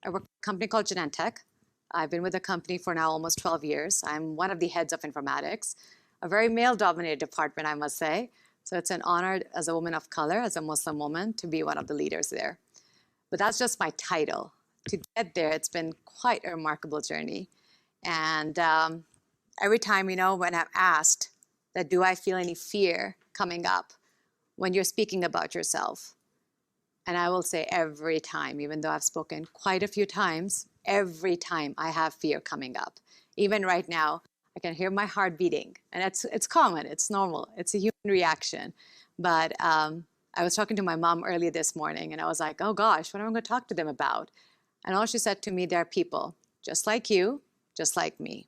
I work at a company called Genentech. I've been with the company for now almost 12 years. I'm one of the heads of informatics, a very male-dominated department, I must say. So it's an honor as a woman of color, as a Muslim woman, to be one of the leaders there. But that's just my title. To get there, it's been quite a remarkable journey. And every time, when I'm asked that, do I feel any fear coming up when you're speaking about yourself? And I will say every time, even though I've spoken quite a few times, every time I have fear coming up. Even right now, I can hear my heart beating. And it's common, it's normal, it's a human reaction. But I was talking to my mom earlier this morning, and I was like, oh gosh, what am I going to talk to them about? And all she said to me, they're people just like you, just like me.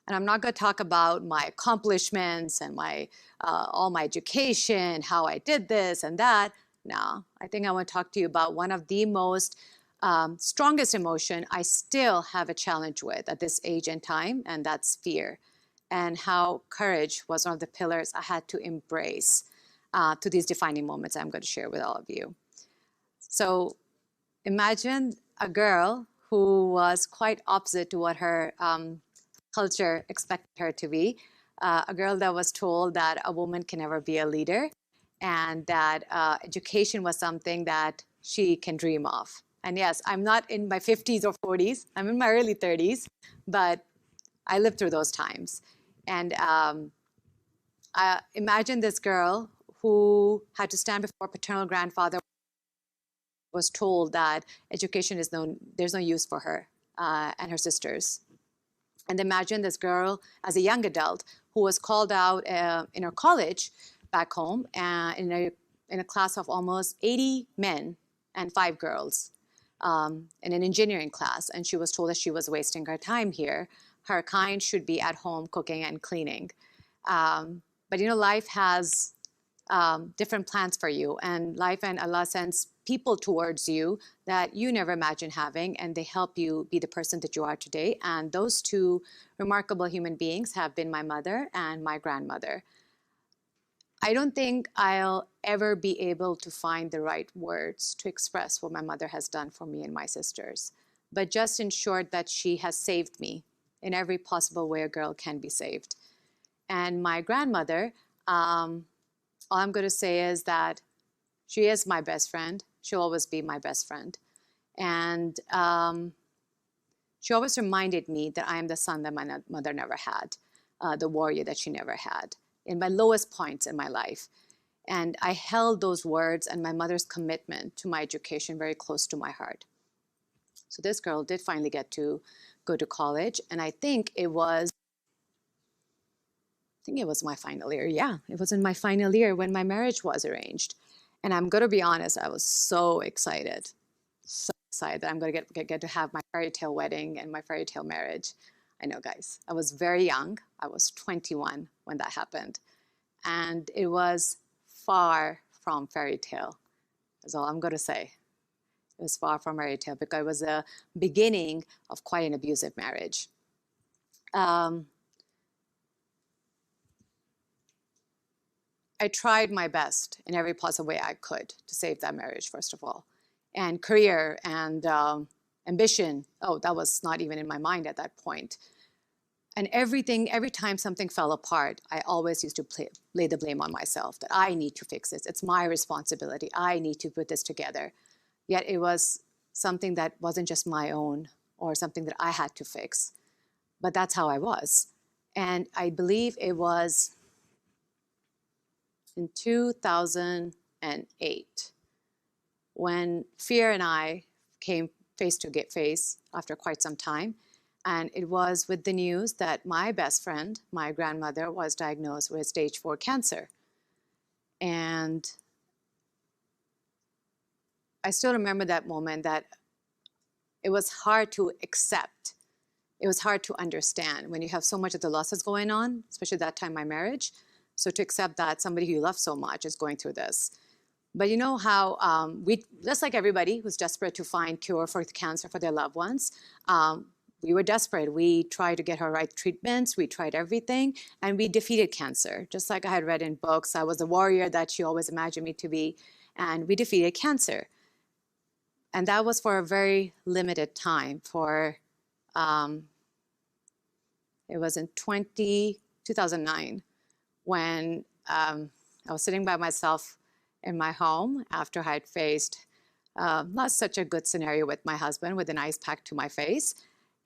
And I'm not going to talk about my accomplishments and all my education, how I did this and that. No, I think I want to talk to you about one of the most strongest emotion I still have a challenge with at this age and time, and that's fear. And how courage was one of the pillars I had to embrace to these defining moments I'm going to share with all of you. So imagine a girl who was quite opposite to what her culture expected her to be, a girl that was told that a woman can never be a leader, and that education was something that she can dream of. And yes, I'm not in my 50s or 40s, I'm in my early 30s, but I lived through those times. And I imagine this girl who had to stand before a paternal grandfather, was told that education is there's no use for her and her sisters. And imagine this girl as a young adult who was called out in her college back home in a class of almost 80 men and 5 girls in an engineering class. And she was told that she was wasting her time here. Her kind should be at home cooking and cleaning. But life has different plans for you. And life and Allah sends people towards you that you never imagined having, and they help you be the person that you are today. And those two remarkable human beings have been my mother and my grandmother. I don't think I'll ever be able to find the right words to express what my mother has done for me and my sisters, but just in short, that she has saved me in every possible way a girl can be saved. And my grandmother, all I'm going to say is that she is my best friend. She'll always be my best friend. And she always reminded me that I am the son that my mother never had, the warrior that she never had, in my lowest points in my life. And I held those words and my mother's commitment to my education very close to my heart. So this girl did finally get to go to college, and I think it was my final year. Yeah, it was in my final year when my marriage was arranged. And I'm going to be honest, I was so excited that I'm going to get to have my fairy tale wedding and my fairy tale marriage. I know, guys, I was very young. I was 21 when that happened. And it was far from fairy tale, is all I'm going to say. It was far from fairy tale because it was the beginning of quite an abusive marriage. I tried my best in every possible way I could to save that marriage, first of all. And career and ambition, that was not even in my mind at that point. And every time something fell apart, I always used to lay the blame on myself, that I need to fix this. It's my responsibility. I need to put this together. Yet it was something that wasn't just my own or something that I had to fix. But that's how I was. And I believe it was in 2008 when fear and I came face to face after quite some time. And it was with the news that my best friend, my grandmother, was diagnosed with stage 4 cancer. And I still remember that moment, that it was hard to accept. It was hard to understand when you have so much of the losses going on, especially that time, my marriage. So to accept that somebody who you love so much is going through this. But you know how we, just like everybody who's desperate to find cure for cancer for their loved ones, we were desperate. We tried to get her right treatments. We tried everything, and we defeated cancer. Just like I had read in books, I was the warrior that she always imagined me to be, and we defeated cancer. And that was for a very limited time. It was in 2009 when I was sitting by myself in my home after I had faced not such a good scenario with my husband with an ice pack to my face.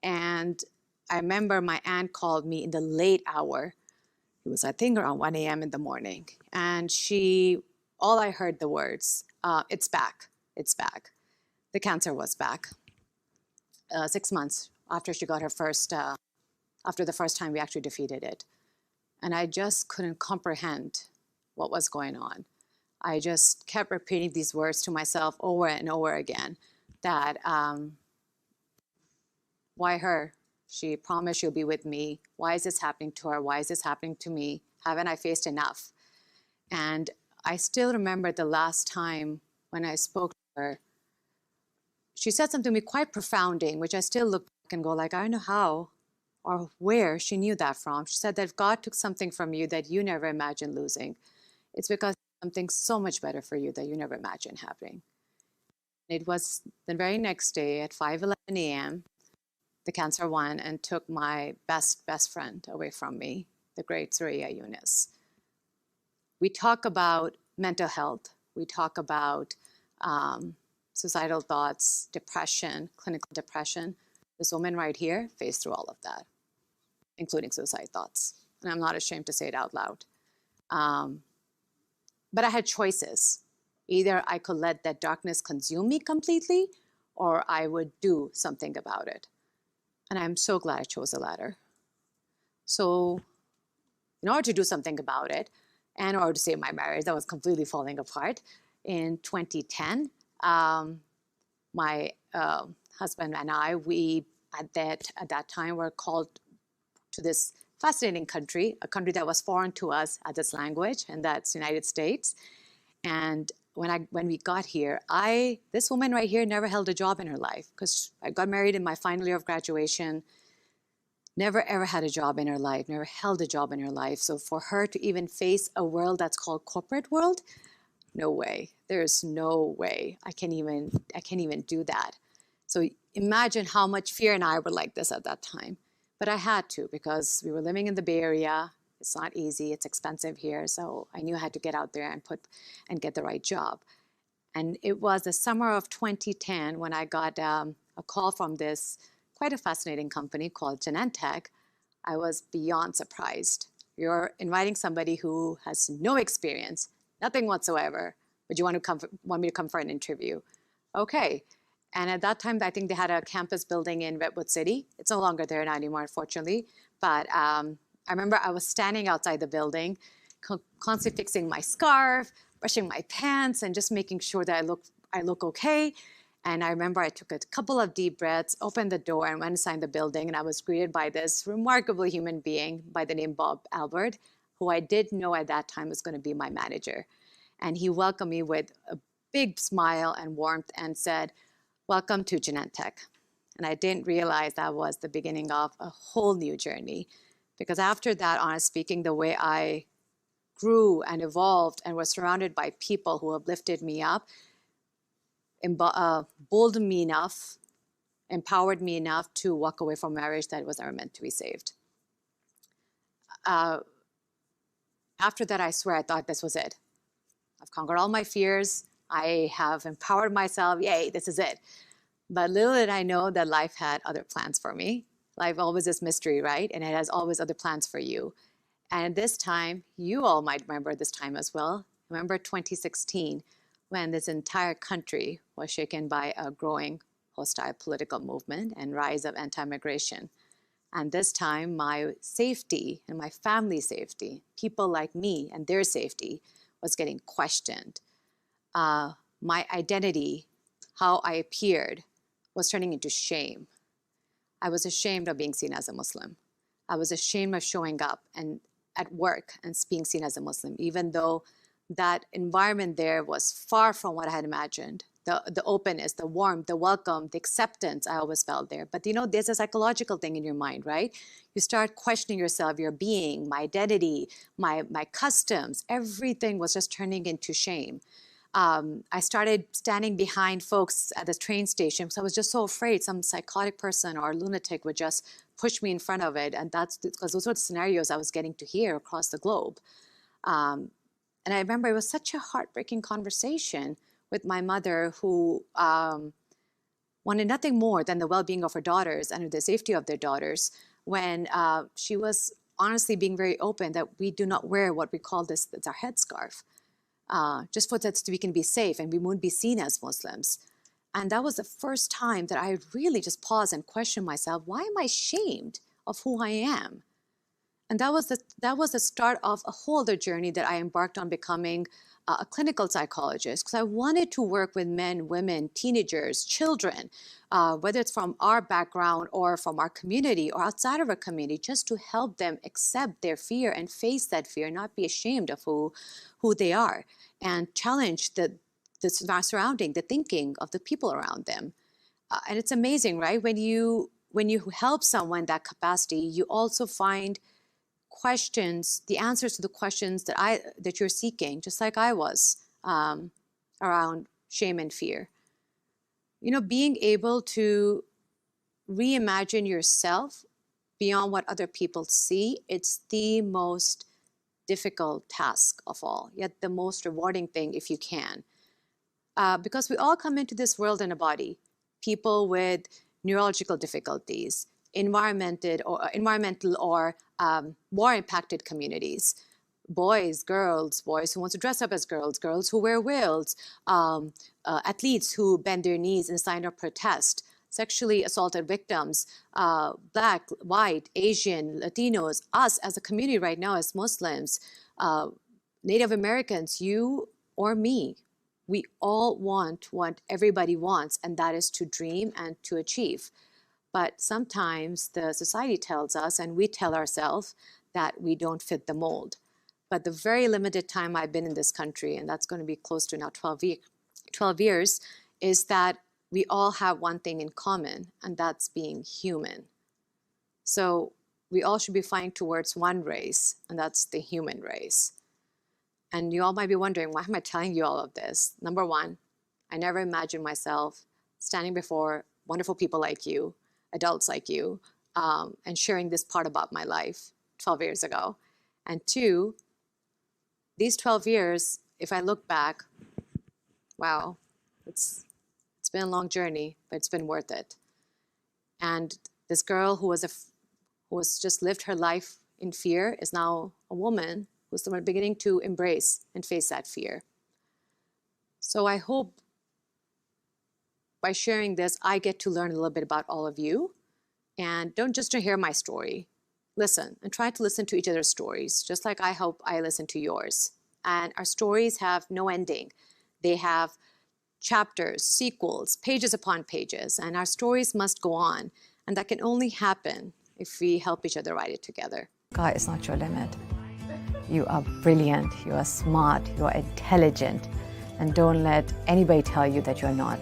And I remember my aunt called me in the late hour. It was, I think, around 1 a.m. in the morning. And all I heard the words, it's back, it's back. The cancer was back. 6 months after she got her after the first time we actually defeated it. And I just couldn't comprehend what was going on. I just kept repeating these words to myself over and over again that, why her? She promised she'll be with me. Why is this happening to her? Why is this happening to me? Haven't I faced enough? And I still remember the last time when I spoke to her, she said something to me quite profounding, which I still look back and go like, I don't know how or where she knew that from. She said that if God took something from you that you never imagined losing, it's because something so much better for you that you never imagined happening. It was the very next day at 5:11 a.m., the cancer won and took my best friend away from me, the great Surya Yunus. We talk about mental health. We talk about suicidal thoughts, depression, clinical depression. This woman right here faced through all of that, including suicide thoughts. And I'm not ashamed to say it out loud. But I had choices. Either I could let that darkness consume me completely, or I would do something about it. And I'm so glad I chose the latter. So in order to do something about it, and in order to save my marriage that was completely falling apart, in 2010, my husband and I, we at that time were called to this fascinating country, a country that was foreign to us as its language, and that's the United States. And when we got here, this woman right here never held a job in her life, because I got married in my final year of graduation, never ever had a job in her life, never held a job in her life. So for her to even face a world that's called corporate world, no way. There's no way I can even do that. So imagine how much fear and I were like this at that time. But I had to, because we were living in the Bay Area. It's not easy. It's expensive here. So I knew I had to get out there and get the right job. And it was the summer of 2010 when I got a call from this quite a fascinating company called Genentech. I was beyond surprised. You're inviting somebody who has no experience, nothing whatsoever, but you want me to come for an interview. Okay. And at that time, I think they had a campus building in Redwood City. It's no longer there now anymore, unfortunately. But I remember I was standing outside the building, constantly fixing my scarf, brushing my pants, and just making sure that I look okay. And I remember I took a couple of deep breaths, opened the door, and went inside the building. And I was greeted by this remarkable human being by the name Bob Albert, who I did know at that time was going to be my manager. And he welcomed me with a big smile and warmth and said, "Welcome to Genentech." And I didn't realize that was the beginning of a whole new journey. Because after that, honestly speaking, the way I grew and evolved and was surrounded by people who uplifted me up, emboldened me enough, empowered me enough to walk away from marriage that was never meant to be saved. After that, I swear I thought this was it. I've conquered all my fears. I have empowered myself. Yay, this is it. But little did I know that life had other plans for me. Life always is mystery, right? And it has always other plans for you. And this time, you all might remember this time as well. Remember 2016, when this entire country was shaken by a growing hostile political movement and rise of anti-migration. And this time, my safety and my family's safety, people like me and their safety, was getting questioned. My identity, how I appeared, was turning into shame. I was ashamed of being seen as a Muslim. I was ashamed of showing up and at work and being seen as a Muslim, even though that environment there was far from what I had imagined. The openness, the warmth, the welcome, the acceptance I always felt there. But you know, there's a psychological thing in your mind, right? You start questioning yourself, your being, my identity, my customs. Everything was just turning into shame. I started standing behind folks at the train station because I was just so afraid some psychotic person or lunatic would just push me in front of it. And that's because those were the scenarios I was getting to hear across the globe. And I remember it was such a heartbreaking conversation with my mother, who wanted nothing more than the well-being of her daughters and the safety of their daughters, when she was honestly being very open that we do not wear what we call this, it's our headscarf, just for that we can be safe and we won't be seen as Muslims. And that was the first time that I really just paused and questioned myself, why am I ashamed of who I am? And that was the start of a whole other journey that I embarked on, becoming a clinical psychologist, because I wanted to work with men, women, teenagers, children, whether it's from our background or from our community or outside of our community, just to help them accept their fear and face that fear, not be ashamed of who they are, and challenge the surrounding, the thinking of the people around them. And it's amazing, right? When you help someone in that capacity, you also find questions, the answers to the questions that you're seeking, just like I was, around shame and fear. Being able to reimagine yourself beyond what other people see, it's the most difficult task of all, yet the most rewarding thing if you can. Because we all come into this world in a body. People with neurological difficulties, environmental or war-impacted communities, boys, girls, boys who want to dress up as girls, girls who wear veils, athletes who bend their knees in sign of protest, sexually assaulted victims, Black, white, Asian, Latinos, us as a community right now as Muslims, Native Americans, you or me. We all want what everybody wants, and that is to dream and to achieve. But sometimes the society tells us, and we tell ourselves, that we don't fit the mold. But the very limited time I've been in this country, and that's going to be close to now 12 years, is that we all have one thing in common, and that's being human. So we all should be fighting towards one race, and that's the human race. And you all might be wondering, why am I telling you all of this? Number one, I never imagined myself standing before wonderful people like you, adults like you, and sharing this part about my life 12 years ago. And two, these 12 years, if I look back, wow, it's been a long journey, but it's been worth it. And this girl who was just lived her life in fear is now a woman who's beginning to embrace and face that fear. So I hope by sharing this, I get to learn a little bit about all of you. And don't just hear my story. Listen, and try to listen to each other's stories, just like I hope I listen to yours. And our stories have no ending. They have chapters, sequels, pages upon pages, and our stories must go on. And that can only happen if we help each other write it together. Sky is not your limit. You are brilliant, you are smart, you are intelligent, and don't let anybody tell you that you're not.